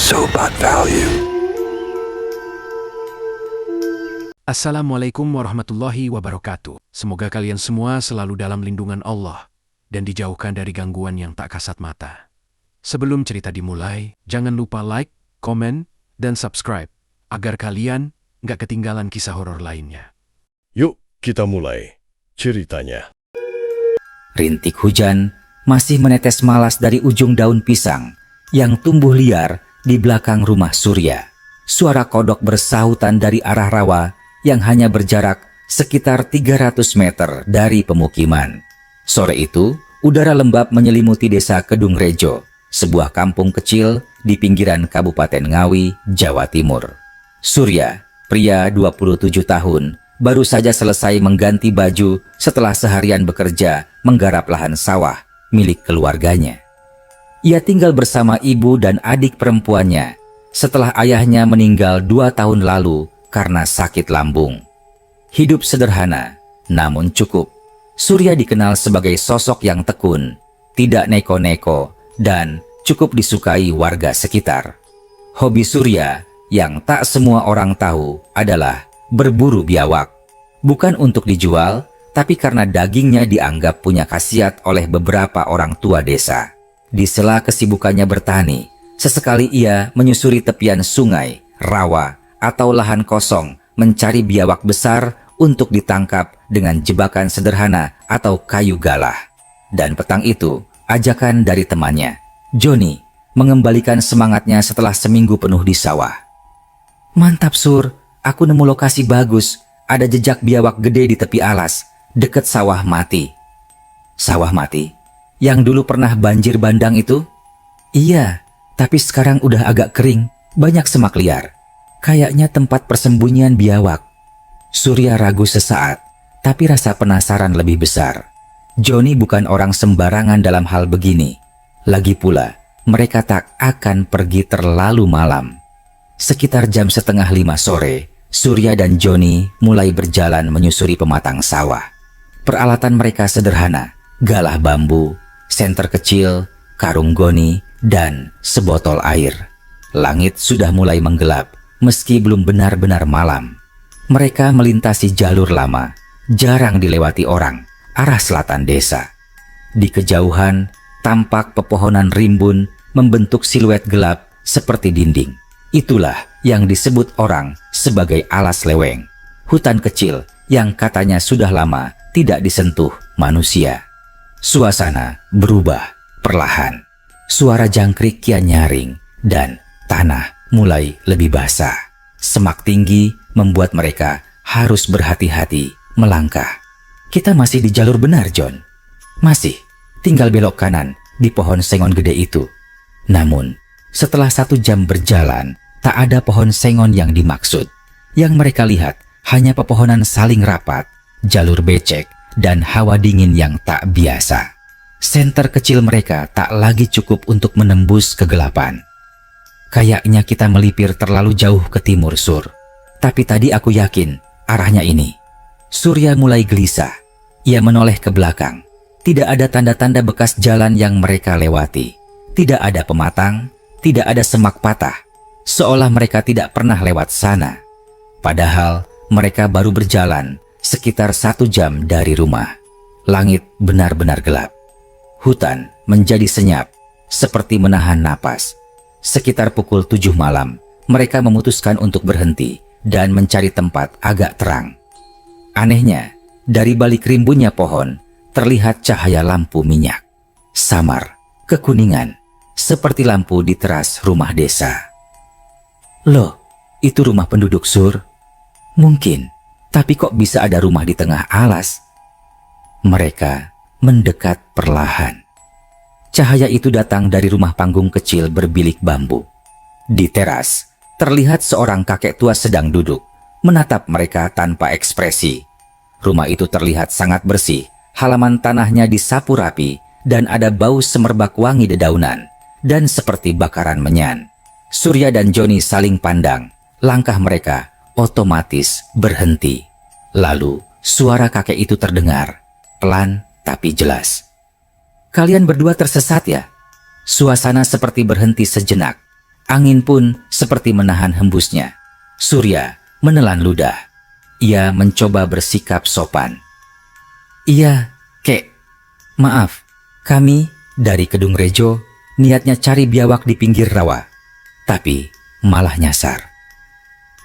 Sobat Value. Assalamualaikum warahmatullahi wabarakatuh. Semoga kalian semua selalu dalam lindungan Allah dan dijauhkan dari gangguan yang tak kasat mata. Sebelum cerita dimulai, jangan lupa like, komen, dan subscribe agar kalian nggak ketinggalan kisah horor lainnya. Yuk kita mulai ceritanya. Rintik hujan masih menetes malas dari ujung daun pisang yang tumbuh liar di belakang rumah Surya. Suara kodok bersahutan dari arah rawa yang hanya berjarak sekitar 300 meter dari pemukiman. Sore itu, udara lembab menyelimuti desa Kedung Rejo, sebuah kampung kecil di pinggiran Kabupaten Ngawi, Jawa Timur. Surya, pria 27 tahun, baru saja selesai mengganti baju setelah seharian bekerja menggarap lahan sawah milik keluarganya. Ia tinggal bersama ibu dan adik perempuannya setelah ayahnya meninggal 2 tahun lalu karena sakit lambung. Hidup sederhana, namun cukup. Surya dikenal sebagai sosok yang tekun, tidak neko-neko, dan cukup disukai warga sekitar. Hobi Surya yang tak semua orang tahu adalah berburu biawak. Bukan untuk dijual, tapi karena dagingnya dianggap punya khasiat oleh beberapa orang tua desa. Di sela kesibukannya bertani, sesekali ia menyusuri tepian sungai, rawa, atau lahan kosong mencari biawak besar untuk ditangkap dengan jebakan sederhana atau kayu galah. Dan petang itu, ajakan dari temannya, Joni, mengembalikan semangatnya setelah seminggu penuh di sawah. "Mantap Sur, aku nemu lokasi bagus. Ada jejak biawak gede di tepi alas, dekat sawah mati." "Sawah mati? Yang dulu pernah banjir bandang itu?" "Iya, tapi sekarang udah agak kering, banyak semak liar. Kayaknya tempat persembunyian biawak." Surya ragu sesaat, tapi rasa penasaran lebih besar. Joni bukan orang sembarangan dalam hal begini. Lagi pula, mereka tak akan pergi terlalu malam. Sekitar jam 4:30 sore, Surya dan Joni mulai berjalan menyusuri pematang sawah. Peralatan mereka sederhana, galah bambu, senter kecil, karung goni, dan sebotol air. Langit sudah mulai menggelap, meski belum benar-benar malam. Mereka melintasi jalur lama, jarang dilewati orang, arah selatan desa. Di kejauhan, tampak pepohonan rimbun membentuk siluet gelap seperti dinding. Itulah yang disebut orang sebagai alas leweng, hutan kecil yang katanya sudah lama tidak disentuh manusia. Suasana berubah perlahan. Suara jangkrik kian nyaring dan tanah mulai lebih basah. Semak tinggi membuat mereka harus berhati-hati melangkah. "Kita masih di jalur benar, John." "Masih, tinggal belok kanan di pohon sengon gede itu." Namun, setelah 1 jam berjalan, tak ada pohon sengon yang dimaksud. Yang mereka lihat hanya pepohonan saling rapat, jalur becek, dan hawa dingin yang tak biasa. Senter kecil mereka tak lagi cukup untuk menembus kegelapan. "Kayaknya kita melipir terlalu jauh ke timur, Sur. Tapi tadi aku yakin arahnya ini." Surya mulai gelisah. Ia menoleh ke belakang. Tidak ada tanda-tanda bekas jalan yang mereka lewati. Tidak ada pematang, tidak ada semak patah. Seolah mereka tidak pernah lewat sana. Padahal mereka baru berjalan sekitar 1 jam dari rumah. Langit benar-benar gelap. Hutan menjadi senyap, seperti menahan napas. Sekitar pukul 7 malam, mereka memutuskan untuk berhenti dan mencari tempat agak terang. Anehnya, dari balik rimbunnya pohon, terlihat cahaya lampu minyak. Samar, kekuningan, seperti lampu di teras rumah desa. "Loh, itu rumah penduduk, Sur." "Mungkin, tapi kok bisa ada rumah di tengah alas?" Mereka mendekat perlahan. Cahaya itu datang dari rumah panggung kecil berbilik bambu. Di teras, terlihat seorang kakek tua sedang duduk, menatap mereka tanpa ekspresi. Rumah itu terlihat sangat bersih, halaman tanahnya disapu rapi, dan ada bau semerbak wangi dedaunan, dan seperti bakaran menyan. Surya dan Joni saling pandang, langkah mereka otomatis berhenti. Lalu, suara kakek itu terdengar, pelan tapi jelas. "Kalian berdua tersesat ya?" Suasana seperti berhenti sejenak. Angin pun seperti menahan hembusnya. Surya menelan ludah. Ia mencoba bersikap sopan. "Iya, Kek. Maaf, kami dari Kedung Rejo niatnya cari biawak di pinggir rawa. Tapi malah nyasar."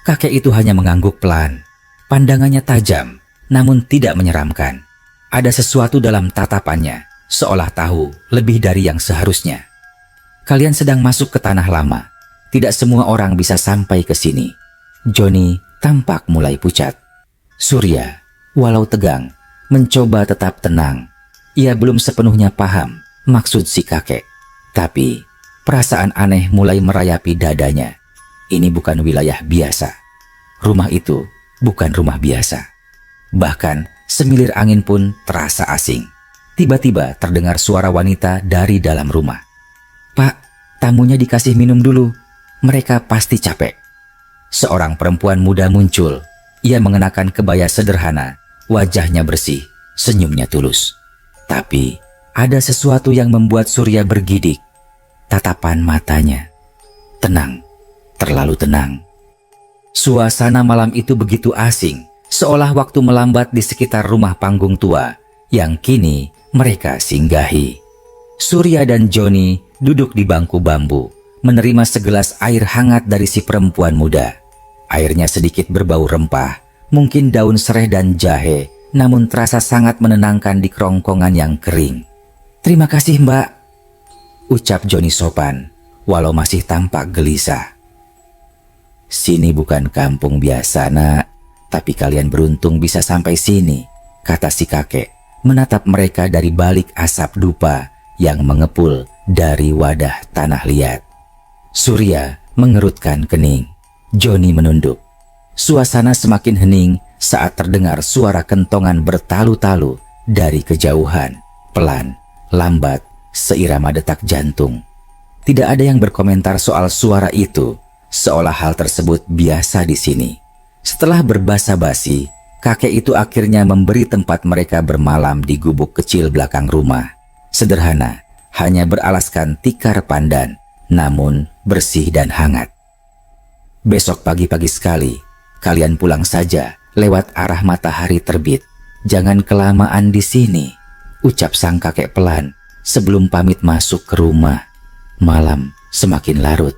Kakek itu hanya mengangguk pelan. Pandangannya tajam, namun tidak menyeramkan. Ada sesuatu dalam tatapannya, seolah tahu lebih dari yang seharusnya. "Kalian sedang masuk ke tanah lama. Tidak semua orang bisa sampai ke sini." Johnny tampak mulai pucat. Surya, walau tegang, mencoba tetap tenang. Ia belum sepenuhnya paham maksud si kakek. Tapi perasaan aneh mulai merayapi dadanya. Ini bukan wilayah biasa. Rumah itu bukan rumah biasa. Bahkan semilir angin pun terasa asing. Tiba-tiba terdengar suara wanita dari dalam rumah. "Pak, tamunya dikasih minum dulu. Mereka pasti capek." Seorang perempuan muda muncul. Ia mengenakan kebaya sederhana. Wajahnya bersih, senyumnya tulus. Tapi ada sesuatu yang membuat Surya bergidik. Tatapan matanya. Tenang, terlalu tenang. Suasana malam itu begitu asing, seolah waktu melambat di sekitar rumah panggung tua yang kini mereka singgahi. Surya dan Johnny duduk di bangku bambu, menerima segelas air hangat dari si perempuan muda. Airnya sedikit berbau rempah, mungkin daun serai dan jahe, namun terasa sangat menenangkan di kerongkongan yang kering. "Terima kasih, Mbak," ucap Johnny sopan, walau masih tampak gelisah. "Sini bukan kampung biasa, Nak, tapi kalian beruntung bisa sampai sini," kata si kakek, menatap mereka dari balik asap dupa yang mengepul dari wadah tanah liat. Surya mengerutkan kening. Johnny menunduk. Suasana semakin hening saat terdengar suara kentongan bertalu-talu dari kejauhan, pelan, lambat, seirama detak jantung. Tidak ada yang berkomentar soal suara itu, seolah hal tersebut biasa di sini. Setelah berbasa-basi, kakek itu akhirnya memberi tempat mereka bermalam di gubuk kecil belakang rumah. Sederhana, hanya beralaskan tikar pandan, namun bersih dan hangat. "Besok pagi-pagi sekali, kalian pulang saja lewat arah matahari terbit. Jangan kelamaan di sini," ucap sang kakek pelan sebelum pamit masuk ke rumah. Malam semakin larut.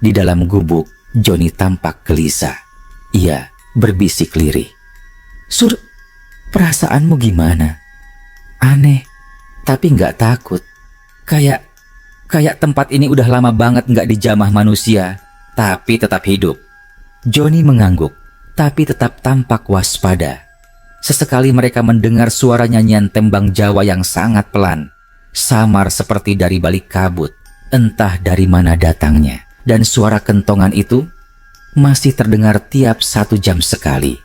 Di dalam gubuk, Johnny tampak gelisah. Ia berbisik lirih. "Sur, perasaanmu gimana?" "Aneh, tapi nggak takut. Kayak tempat ini udah lama banget nggak dijamah manusia, tapi tetap hidup." Johnny mengangguk, tapi tetap tampak waspada. Sesekali mereka mendengar suara nyanyian tembang Jawa yang sangat pelan, samar seperti dari balik kabut, entah dari mana datangnya. Dan suara kentongan itu masih terdengar tiap 1 jam sekali.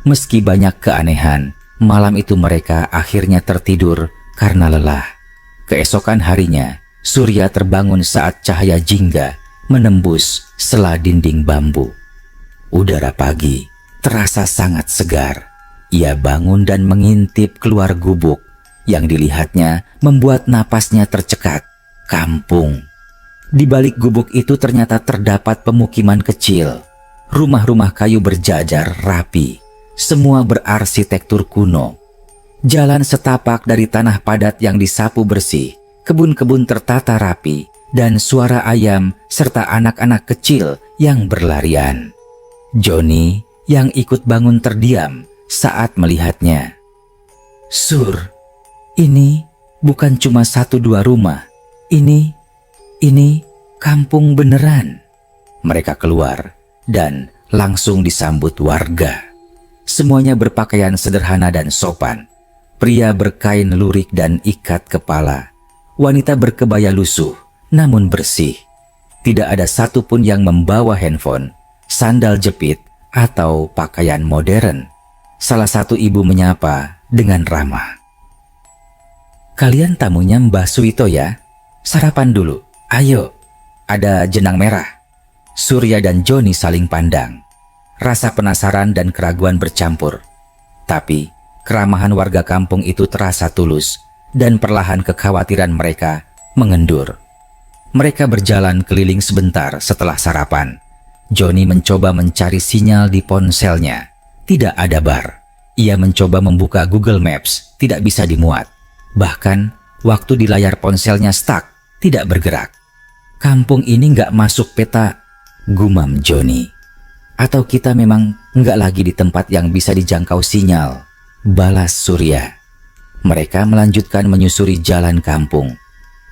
Meski banyak keanehan, malam itu mereka akhirnya tertidur karena lelah. Keesokan harinya, Surya terbangun saat cahaya jingga menembus sela dinding bambu. Udara pagi terasa sangat segar. Ia bangun dan mengintip keluar gubuk. Yang dilihatnya membuat napasnya tercekat. Kampung. Di balik gubuk itu ternyata terdapat pemukiman kecil. Rumah-rumah kayu berjajar rapi. Semua berarsitektur kuno. Jalan setapak dari tanah padat yang disapu bersih. Kebun-kebun tertata rapi. Dan suara ayam serta anak-anak kecil yang berlarian. Johnny yang ikut bangun terdiam saat melihatnya. "Sur, ini bukan cuma 1-2 rumah. Ini kampung beneran." Mereka keluar dan langsung disambut warga. Semuanya berpakaian sederhana dan sopan. Pria berkain lurik dan ikat kepala. Wanita berkebaya lusuh namun bersih. Tidak ada satupun yang membawa handphone, sandal jepit, atau pakaian modern. Salah satu ibu menyapa dengan ramah. "Kalian tamunya Mbah Suwito ya? Sarapan dulu. Ayo, ada jenang merah." Surya dan Johnny saling pandang. Rasa penasaran dan keraguan bercampur. Tapi keramahan warga kampung itu terasa tulus dan perlahan kekhawatiran mereka mengendur. Mereka berjalan keliling sebentar setelah sarapan. Johnny mencoba mencari sinyal di ponselnya. Tidak ada bar. Ia mencoba membuka Google Maps, tidak bisa dimuat. Bahkan, waktu di layar ponselnya stuck, tidak bergerak. Kampung ini nggak masuk peta, gumam Johnny. Atau kita memang nggak lagi di tempat yang bisa dijangkau sinyal, balas Surya. Mereka melanjutkan menyusuri jalan kampung.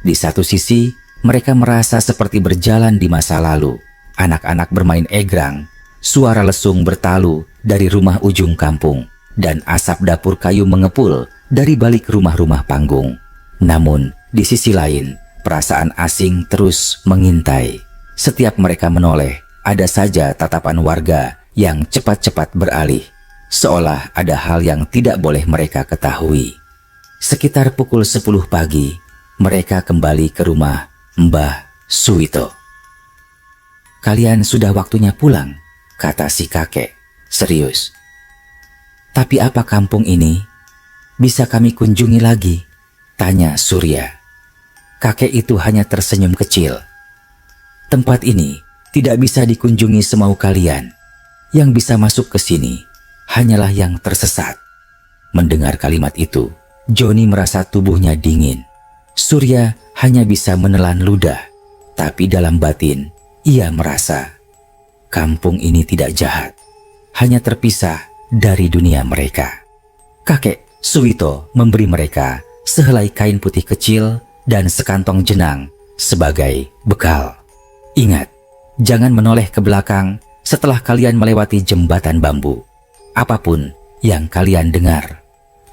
Di satu sisi, mereka merasa seperti berjalan di masa lalu. Anak-anak bermain egrang, suara lesung bertalu dari rumah ujung kampung, dan asap dapur kayu mengepul dari balik rumah-rumah panggung. Namun, di sisi lain, perasaan asing terus mengintai. Setiap mereka menoleh, ada saja tatapan warga yang cepat-cepat beralih, seolah ada hal yang tidak boleh mereka ketahui. Sekitar pukul 10 pagi, mereka kembali ke rumah Mbah Suwito. "Kalian sudah waktunya pulang," kata si kakek, serius. "Tapi apa kampung ini bisa kami kunjungi lagi?" tanya Surya. Kakek itu hanya tersenyum kecil. "Tempat ini tidak bisa dikunjungi semau kalian. Yang bisa masuk ke sini hanyalah yang tersesat." Mendengar kalimat itu, Johnny merasa tubuhnya dingin. Surya hanya bisa menelan ludah, tapi dalam batin ia merasa kampung ini tidak jahat, hanya terpisah dari dunia mereka. Kakek Suwito memberi mereka sehelai kain putih kecil dan sekantong jenang sebagai bekal. "Ingat, jangan menoleh ke belakang setelah kalian melewati jembatan bambu. Apapun yang kalian dengar,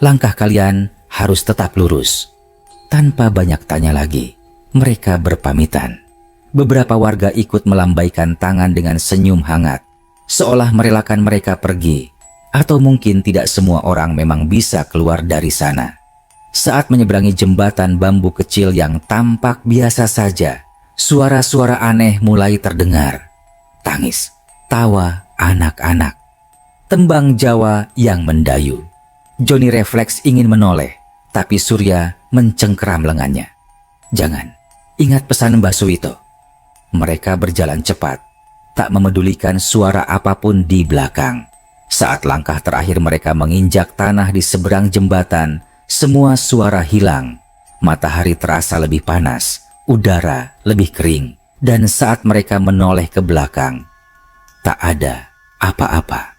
langkah kalian harus tetap lurus." Tanpa banyak tanya lagi, mereka berpamitan. Beberapa warga ikut melambaikan tangan dengan senyum hangat, seolah merelakan mereka pergi. Atau mungkin tidak semua orang memang bisa keluar dari sana. Saat menyeberangi jembatan bambu kecil yang tampak biasa saja, suara-suara aneh mulai terdengar. Tangis, tawa anak-anak, tembang Jawa yang mendayu. Johnny refleks ingin menoleh, tapi Surya mencengkeram lengannya. "Jangan, ingat pesan Mbah Suwito." Mereka berjalan cepat, tak memedulikan suara apapun di belakang. Saat langkah terakhir mereka menginjak tanah di seberang jembatan, semua suara hilang. Matahari terasa lebih panas, udara lebih kering, dan saat mereka menoleh ke belakang, tak ada apa-apa.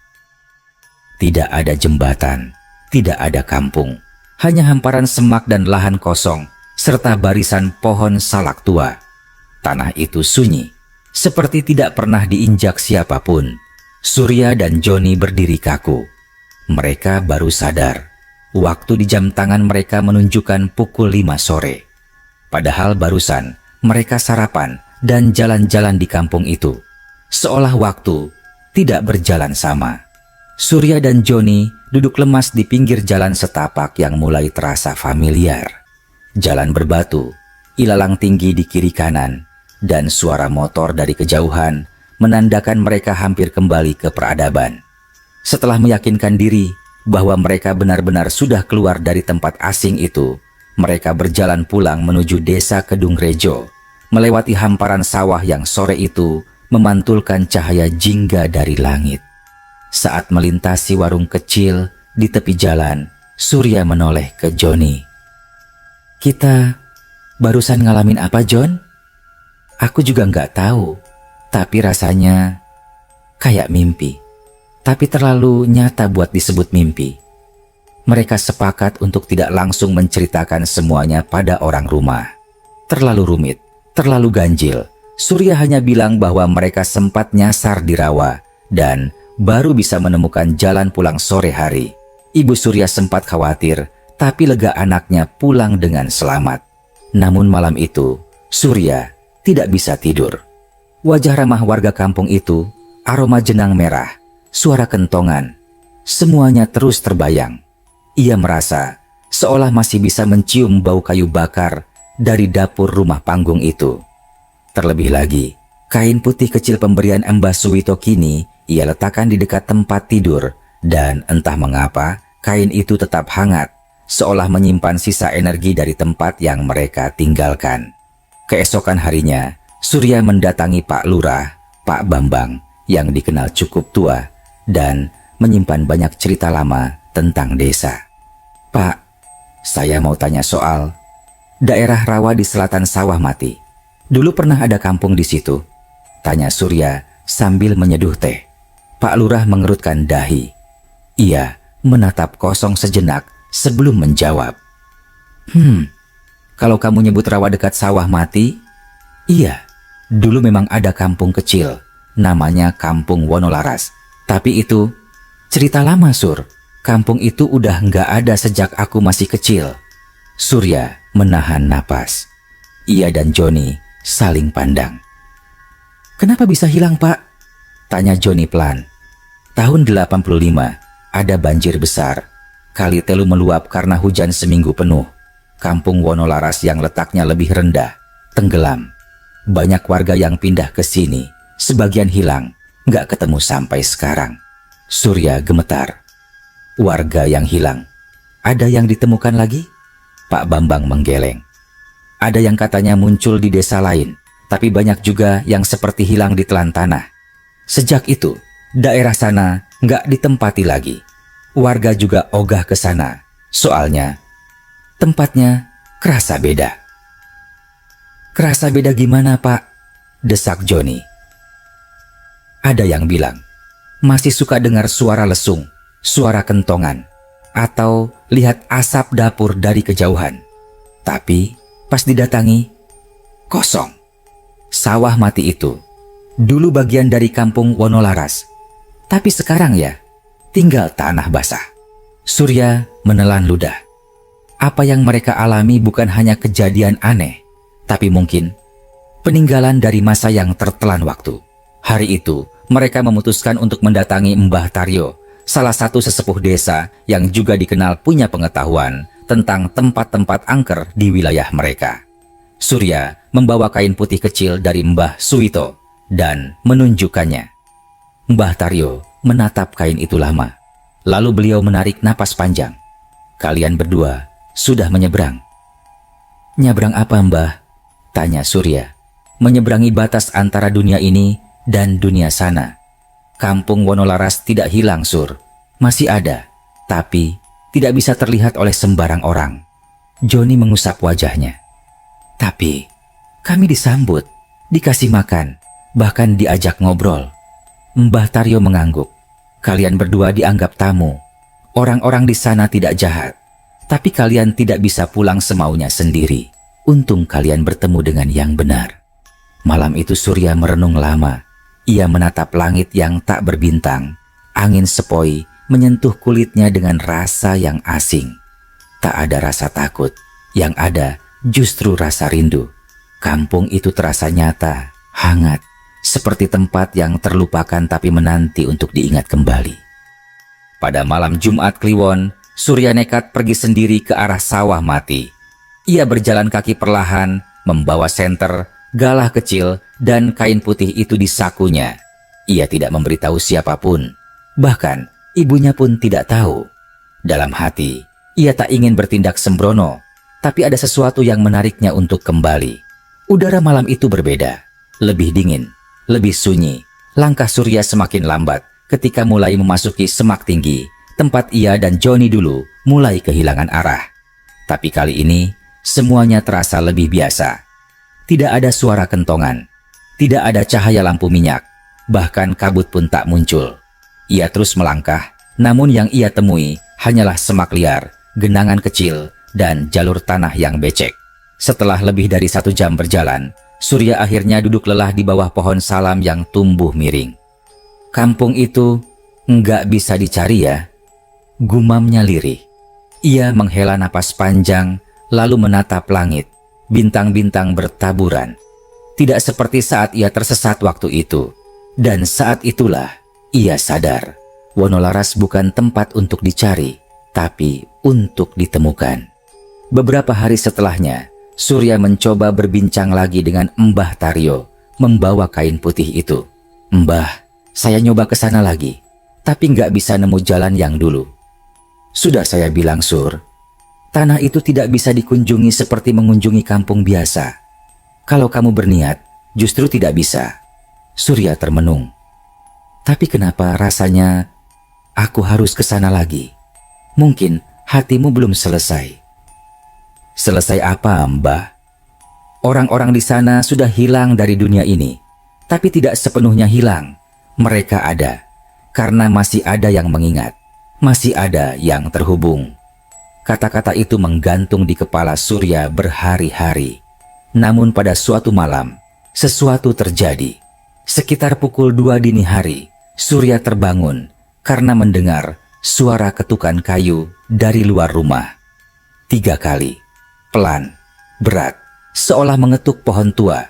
Tidak ada jembatan, tidak ada kampung, hanya hamparan semak dan lahan kosong, serta barisan pohon salak tua. Tanah itu sunyi, seperti tidak pernah diinjak siapapun. Surya dan Johnny berdiri kaku. Mereka baru sadar, waktu di jam tangan mereka menunjukkan pukul 5 sore. Padahal barusan mereka sarapan dan jalan-jalan di kampung itu. Seolah waktu tidak berjalan sama. Surya dan Johnny duduk lemas di pinggir jalan setapak yang mulai terasa familiar. Jalan berbatu, ilalang tinggi di kiri kanan, dan suara motor dari kejauhan menandakan mereka hampir kembali ke peradaban. Setelah meyakinkan diri bahwa mereka benar-benar sudah keluar dari tempat asing itu, mereka berjalan pulang menuju desa Kedung Rejo, melewati hamparan sawah yang sore itu memantulkan cahaya jingga dari langit. Saat melintasi warung kecil di tepi jalan, Surya menoleh ke Johnny. "Kita barusan ngalamin apa, John?" "Aku juga nggak tahu, tapi rasanya kayak mimpi. Tapi terlalu nyata buat disebut mimpi." Mereka sepakat untuk tidak langsung menceritakan semuanya pada orang rumah. Terlalu rumit, terlalu ganjil. Surya hanya bilang bahwa mereka sempat nyasar di rawa dan baru bisa menemukan jalan pulang sore hari. Ibu Surya sempat khawatir, tapi lega anaknya pulang dengan selamat. Namun malam itu, Surya tidak bisa tidur. Wajah ramah warga kampung itu, aroma jenang merah, suara kentongan, semuanya terus terbayang. Ia merasa seolah masih bisa mencium bau kayu bakar dari dapur rumah panggung itu. Terlebih lagi, kain putih kecil pemberian Mbah Suwito kini ia letakkan di dekat tempat tidur, dan entah mengapa kain itu tetap hangat, seolah menyimpan sisa energi dari tempat yang mereka tinggalkan. Keesokan harinya, Surya mendatangi Pak Lurah, Pak Bambang, yang dikenal cukup tua dan menyimpan banyak cerita lama tentang desa. "Pak, saya mau tanya soal daerah rawa di selatan Sawah Mati. Dulu pernah ada kampung di situ?" tanya Surya sambil menyeduh teh. Pak Lurah mengerutkan dahi. Ia menatap kosong sejenak sebelum menjawab. Kalau kamu nyebut rawa dekat Sawah Mati, iya, dulu memang ada kampung kecil, namanya Kampung Wonolaras. Tapi itu cerita lama, Sur. Kampung itu udah nggak ada sejak aku masih kecil. Surya menahan napas. Ia dan Joni saling pandang. "Kenapa bisa hilang, Pak?" tanya Joni pelan. Tahun 85 ada banjir besar. Kali Telu meluap karena hujan seminggu penuh. Kampung Wonolaras yang letaknya lebih rendah tenggelam. Banyak warga yang pindah ke sini. Sebagian hilang, nggak ketemu sampai sekarang. Surya gemetar. "Warga yang hilang, ada yang ditemukan lagi?" Pak Bambang menggeleng. "Ada yang katanya muncul di desa lain, tapi banyak juga yang seperti hilang di telan tanah. Sejak itu, daerah sana nggak ditempati lagi. Warga juga ogah ke sana, soalnya tempatnya kerasa beda." "Kerasa beda gimana, Pak?" desak Joni. "Ada yang bilang masih suka dengar suara lesung, suara kentongan, atau lihat asap dapur dari kejauhan. Tapi pas didatangi, kosong. Sawah Mati itu dulu bagian dari Kampung Wonolaras, tapi sekarang ya tinggal tanah basah." Surya menelan ludah. Apa yang mereka alami bukan hanya kejadian aneh, tapi mungkin peninggalan dari masa yang tertelan waktu. Hari itu, mereka memutuskan untuk mendatangi Mbah Taryo, salah satu sesepuh desa yang juga dikenal punya pengetahuan tentang tempat-tempat angker di wilayah mereka. Surya membawa kain putih kecil dari Mbah Suwito dan menunjukkannya. Mbah Taryo menatap kain itu lama, lalu beliau menarik napas panjang. "Kalian berdua sudah menyeberang." "Nyebrang apa, Mbah?" tanya Surya. "Menyeberangi batas antara dunia ini dan dunia sana. Kampung Wonolaras tidak hilang, Sur. Masih ada, tapi tidak bisa terlihat oleh sembarang orang." Joni mengusap wajahnya. "Tapi kami disambut, dikasih makan, bahkan diajak ngobrol." Mbah Taryo mengangguk. "Kalian berdua dianggap tamu. Orang-orang di sana tidak jahat, tapi kalian tidak bisa pulang semaunya sendiri. Untung kalian bertemu dengan yang benar." Malam itu Surya merenung lama. Ia menatap langit yang tak berbintang. Angin sepoi menyentuh kulitnya dengan rasa yang asing. Tak ada rasa takut, yang ada justru rasa rindu. Kampung itu terasa nyata, hangat, seperti tempat yang terlupakan tapi menanti untuk diingat kembali. Pada malam Jumat Kliwon, Surya nekat pergi sendiri ke arah Sawah Mati. Ia berjalan kaki perlahan, membawa senter, galah kecil, dan kain putih itu di sakunya. Ia tidak memberitahu siapapun, bahkan ibunya pun tidak tahu. Dalam hati, ia tak ingin bertindak sembrono, tapi ada sesuatu yang menariknya untuk kembali. Udara malam itu berbeda, lebih dingin, lebih sunyi. Langkah Surya semakin lambat ketika mulai memasuki semak tinggi, tempat ia dan Joni dulu mulai kehilangan arah. Tapi kali ini, semuanya terasa lebih biasa. Tidak ada suara kentongan, tidak ada cahaya lampu minyak, bahkan kabut pun tak muncul. Ia terus melangkah, namun yang ia temui hanyalah semak liar, genangan kecil, dan jalur tanah yang becek. Setelah lebih dari 1 jam berjalan, Surya akhirnya duduk lelah di bawah pohon salam yang tumbuh miring. "Kampung itu nggak bisa dicari ya?" gumamnya lirih. Ia menghela napas panjang, lalu menatap langit. Bintang-bintang bertaburan. Tidak seperti saat ia tersesat waktu itu. Dan saat itulah ia sadar, Wonolaras bukan tempat untuk dicari, tapi untuk ditemukan. Beberapa hari setelahnya, Surya mencoba berbincang lagi dengan Mbah Taryo, membawa kain putih itu. "Mbah, saya nyoba ke sana lagi, tapi nggak bisa nemu jalan yang dulu." "Sudah saya bilang, Sur, tanah itu tidak bisa dikunjungi seperti mengunjungi kampung biasa. Kalau kamu berniat, justru tidak bisa. Surya termenung. Tapi kenapa rasanya aku harus ke sana lagi? Mungkin hatimu belum selesai. Selesai apa, Mbah? Orang-orang di sana sudah hilang dari dunia ini, tapi tidak sepenuhnya hilang. Mereka ada, karena masih ada yang mengingat, masih ada yang terhubung. Kata-kata itu menggantung di kepala Surya berhari-hari. Namun pada suatu malam, sesuatu terjadi. Sekitar pukul 2 dini hari, Surya terbangun karena mendengar suara ketukan kayu dari luar rumah. 3 kali, pelan, berat, seolah mengetuk pohon tua.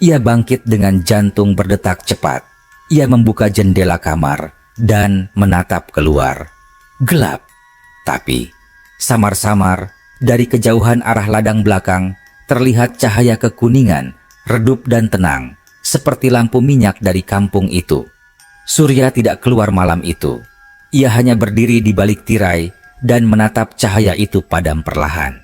Ia bangkit dengan jantung berdetak cepat. Ia membuka jendela kamar dan menatap keluar. Gelap, tapi samar-samar dari kejauhan arah ladang belakang terlihat cahaya kekuningan, redup dan tenang, seperti lampu minyak dari kampung itu. Surya tidak keluar malam itu. Ia hanya berdiri di balik tirai dan menatap cahaya itu padam perlahan.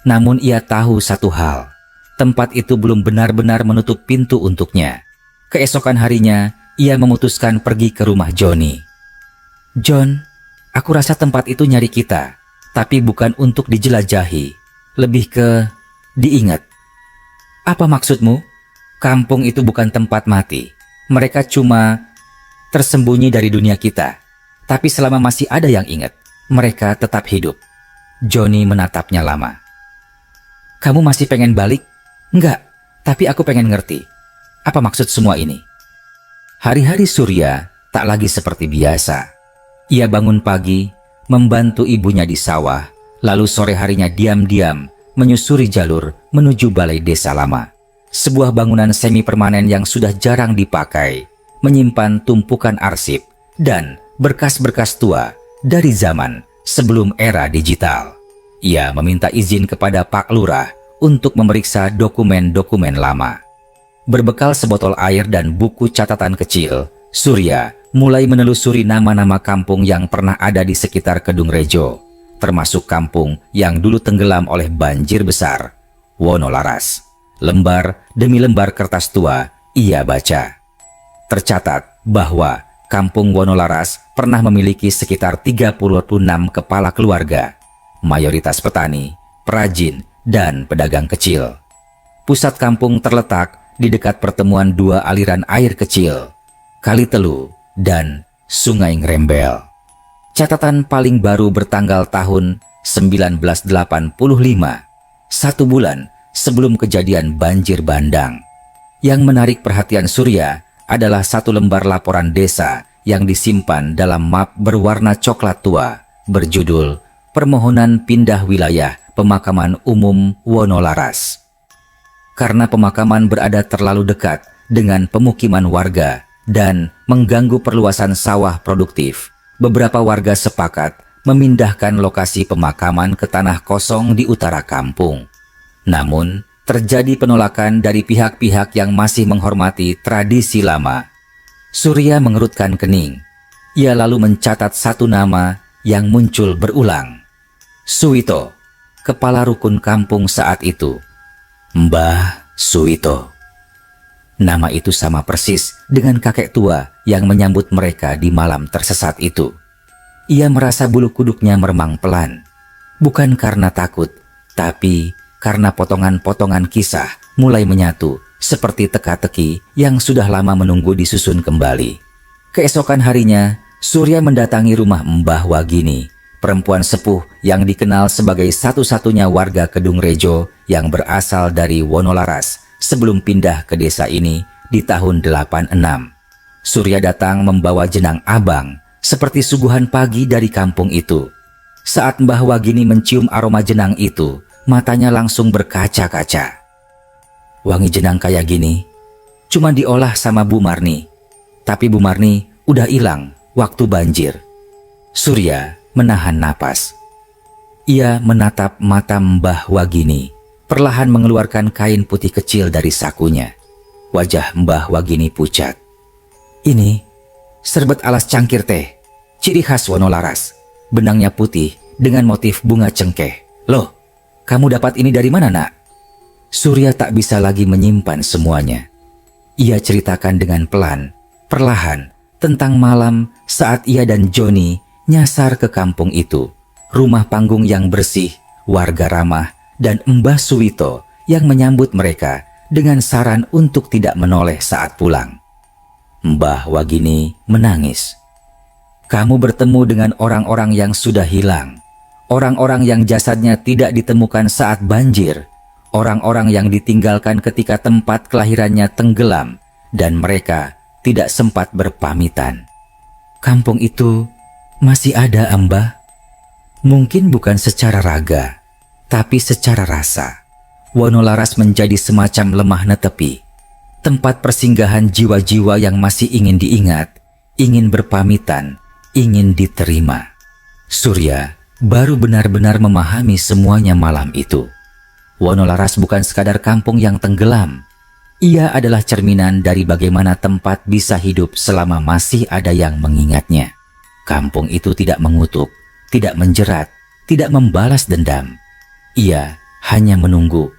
Namun ia tahu satu hal, tempat itu belum benar-benar menutup pintu untuknya. Keesokan harinya, ia memutuskan pergi ke rumah Johnny. John, aku rasa tempat itu nyari kita, tapi bukan untuk dijelajahi, lebih ke diingat. Apa maksudmu? Kampung itu bukan tempat mati. Mereka cuma tersembunyi dari dunia kita. Tapi selama masih ada yang ingat, mereka tetap hidup. Johnny menatapnya lama. Kamu masih pengen balik? Enggak, tapi aku pengen ngerti. Apa maksud semua ini? Hari-hari Surya tak lagi seperti biasa. Ia bangun pagi, membantu ibunya di sawah, lalu sore harinya diam-diam menyusuri jalur menuju balai desa lama. Sebuah bangunan semi permanen yang sudah jarang dipakai, menyimpan tumpukan arsip dan berkas-berkas tua dari zaman sebelum era digital. Ia meminta izin kepada Pak Lurah untuk memeriksa dokumen-dokumen lama. Berbekal sebotol air dan buku catatan kecil, Surya mulai menelusuri nama-nama kampung yang pernah ada di sekitar Kedung Rejo, termasuk kampung yang dulu tenggelam oleh banjir besar, Wonolaras. Lembar demi lembar kertas tua ia baca. Tercatat bahwa kampung Wonolaras pernah memiliki sekitar 36 kepala keluarga, mayoritas petani, perajin, dan pedagang kecil. Pusat kampung terletak di dekat pertemuan 2 aliran air kecil, Kali Telu dan Sungai Ngrembel. Catatan paling baru bertanggal tahun 1985, 1 bulan sebelum kejadian banjir bandang. Yang menarik perhatian Surya adalah 1 lembar laporan desa yang disimpan dalam map berwarna coklat tua berjudul Permohonan Pindah Wilayah Pemakaman Umum Wonolaras. Karena pemakaman berada terlalu dekat dengan pemukiman warga dan mengganggu perluasan sawah produktif, beberapa warga sepakat memindahkan lokasi pemakaman ke tanah kosong di utara kampung. Namun, terjadi penolakan dari pihak-pihak yang masih menghormati tradisi lama. Surya mengerutkan kening. Ia lalu mencatat 1 nama yang muncul berulang. Suwito, kepala rukun kampung saat itu. Mbah Suwito. Nama itu sama persis dengan kakek tua yang menyambut mereka di malam tersesat itu. Ia merasa bulu kuduknya meremang pelan. Bukan karena takut, tapi karena potongan-potongan kisah mulai menyatu seperti teka-teki yang sudah lama menunggu disusun kembali. Keesokan harinya, Surya mendatangi rumah Mbah Wagini, perempuan sepuh yang dikenal sebagai satu-satunya warga Kedung Rejo yang berasal dari Wonolaras sebelum pindah ke desa ini di tahun 86. Surya datang membawa jenang abang seperti suguhan pagi dari kampung itu. Saat Mbah Wagini mencium aroma jenang itu, matanya langsung berkaca-kaca. Wangi jenang kayak gini cuma diolah sama Bu Marni, tapi Bu Marni udah hilang waktu banjir. Surya menahan napas. Ia menatap mata Mbah Wagini, perlahan mengeluarkan kain putih kecil dari sakunya. Wajah Mbah Wagini pucat. Ini serbet alas cangkir teh, ciri khas Wonolaras. Benangnya putih dengan motif bunga cengkeh. Loh, kamu dapat ini dari mana, Nak? Surya tak bisa lagi menyimpan semuanya. Ia ceritakan dengan pelan, perlahan, tentang malam saat ia dan Joni nyasar ke kampung itu. Rumah panggung yang bersih, warga ramah, dan Mbah Suwito yang menyambut mereka dengan saran untuk tidak menoleh saat pulang. Mbah Wagini menangis. Kamu bertemu dengan orang-orang yang sudah hilang, orang-orang yang jasadnya tidak ditemukan saat banjir, orang-orang yang ditinggalkan ketika tempat kelahirannya tenggelam, dan mereka tidak sempat berpamitan. Kampung itu masih ada, Mbah. Mungkin bukan secara raga, tapi secara rasa. Wonolaras menjadi semacam lemah netepi, tempat persinggahan jiwa-jiwa yang masih ingin diingat, ingin berpamitan, ingin diterima. Surya baru benar-benar memahami semuanya malam itu. Wonolaras bukan sekadar kampung yang tenggelam. Ia adalah cerminan dari bagaimana tempat bisa hidup selama masih ada yang mengingatnya. Kampung itu tidak mengutuk, tidak menjerat, tidak membalas dendam. Ia hanya menunggu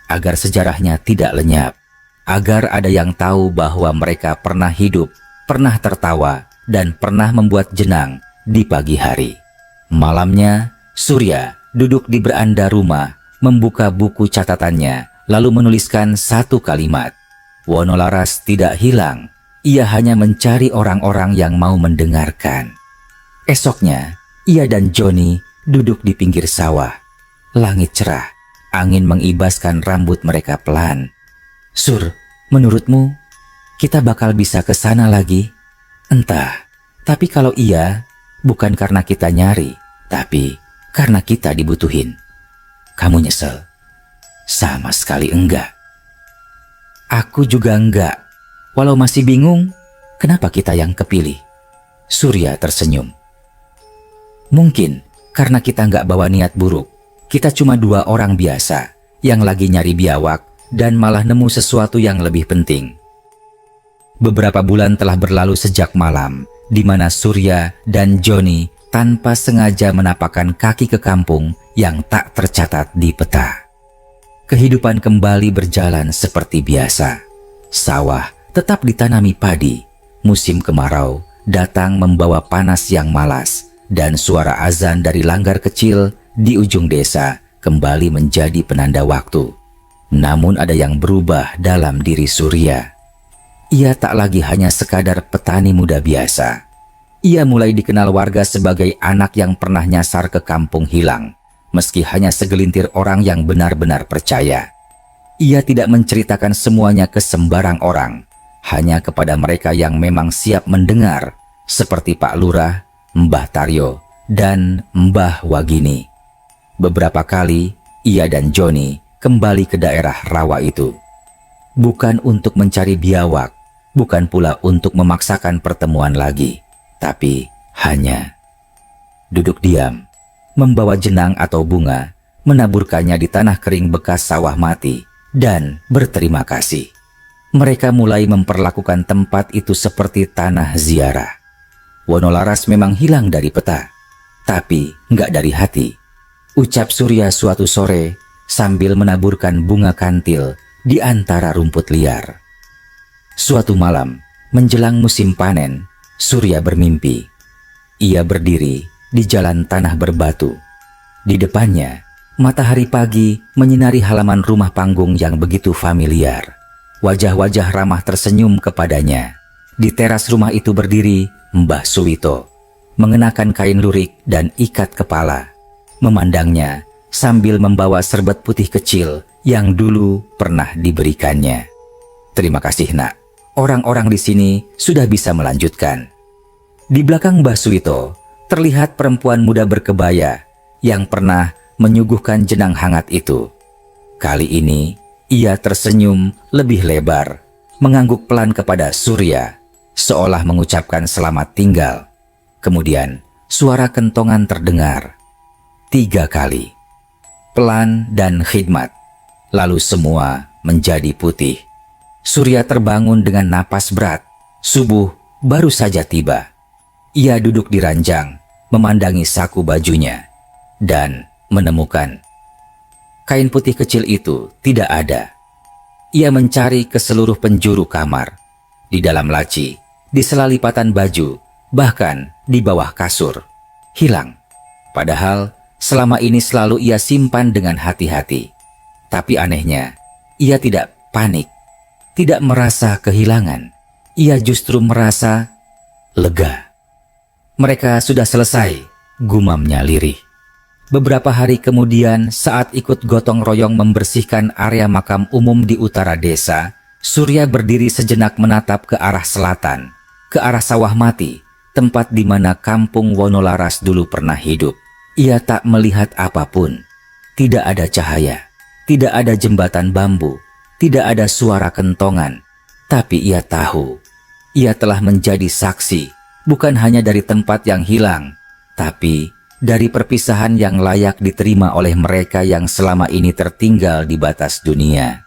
agar sejarahnya tidak lenyap, agar ada yang tahu bahwa mereka pernah hidup, pernah tertawa, dan pernah membuat jenang di pagi hari. Malamnya, Surya duduk di beranda rumah, membuka buku catatannya, lalu menuliskan satu kalimat. Wonolaras tidak hilang, ia hanya mencari orang-orang yang mau mendengarkan. Esoknya, ia dan Joni duduk di pinggir sawah. Langit cerah, angin mengibaskan rambut mereka pelan. Sur, menurutmu, kita bakal bisa ke sana lagi? Entah, tapi kalau iya, bukan karena kita nyari, tapi karena kita dibutuhin. Kamu nyesel? Sama sekali enggak. Aku juga enggak. Walau masih bingung, kenapa kita yang kepilih? Surya tersenyum. Mungkin karena kita enggak bawa niat buruk. Kita cuma dua orang biasa yang lagi nyari biawak dan malah nemu sesuatu yang lebih penting. Beberapa bulan telah berlalu sejak malam di mana Surya dan Joni tanpa sengaja menapakkan kaki ke kampung yang tak tercatat di peta. Kehidupan kembali berjalan seperti biasa. Sawah tetap ditanami padi. Musim kemarau datang membawa panas yang malas, dan suara azan dari langgar kecil di ujung desa kembali menjadi penanda waktu. Namun ada yang berubah dalam diri Surya. Ia tak lagi hanya sekadar petani muda biasa. Ia mulai dikenal warga sebagai anak yang pernah nyasar ke kampung hilang, meski hanya segelintir orang yang benar-benar percaya. Ia tidak menceritakan semuanya ke sembarang orang, hanya kepada mereka yang memang siap mendengar, seperti Pak Lurah, Mbah Taryo, dan Mbah Wagini. Beberapa kali, ia dan Joni kembali ke daerah rawa itu. Bukan untuk mencari biawak, bukan pula untuk memaksakan pertemuan lagi, tapi hanya duduk diam, membawa jenang atau bunga, menaburkannya di tanah kering bekas sawah mati, dan berterima kasih. Mereka mulai memperlakukan tempat itu seperti tanah ziarah. Wonolaras memang hilang dari peta, tapi nggak dari hati. Ucap Surya suatu sore sambil menaburkan bunga kantil di antara rumput liar. Suatu malam, menjelang musim panen, Surya bermimpi. Ia berdiri di jalan tanah berbatu. Di depannya, matahari pagi menyinari halaman rumah panggung yang begitu familiar. Wajah-wajah ramah tersenyum kepadanya. Di teras rumah itu berdiri Mbah Suwito, mengenakan kain lurik dan ikat kepala. Memandangnya sambil membawa serbet putih kecil yang dulu pernah diberikannya. Terima kasih, Nak. Orang-orang di sini sudah bisa melanjutkan. Di belakang Mbah Suwito terlihat perempuan muda berkebaya yang pernah menyuguhkan jenang hangat itu. Kali ini ia tersenyum lebih lebar, mengangguk pelan kepada Surya, seolah mengucapkan selamat tinggal. Kemudian suara kentongan terdengar 3 kali, pelan dan khidmat. Lalu semua menjadi putih. Surya terbangun dengan napas berat. Subuh baru saja tiba. Ia duduk di ranjang, memandangi saku bajunya, dan menemukan Kain putih kecil itu tidak ada. Ia mencari ke seluruh penjuru kamar, di dalam laci, di sela lipatan baju, bahkan di bawah kasur. Hilang. Padahal selama ini selalu ia simpan dengan hati-hati. Tapi anehnya, ia tidak panik, tidak merasa kehilangan. Ia justru merasa lega. Mereka sudah selesai, gumamnya lirih. Beberapa hari kemudian, saat ikut gotong royong membersihkan area makam umum di utara desa, Surya berdiri sejenak menatap ke arah selatan, ke arah sawah mati, tempat di mana kampung Wonolaras dulu pernah hidup. Ia tak melihat apapun. Tidak ada cahaya, tidak ada jembatan bambu, tidak ada suara kentongan. Tapi ia tahu, ia telah menjadi saksi, bukan hanya dari tempat yang hilang, tapi dari perpisahan yang layak diterima oleh mereka yang selama ini tertinggal di batas dunia.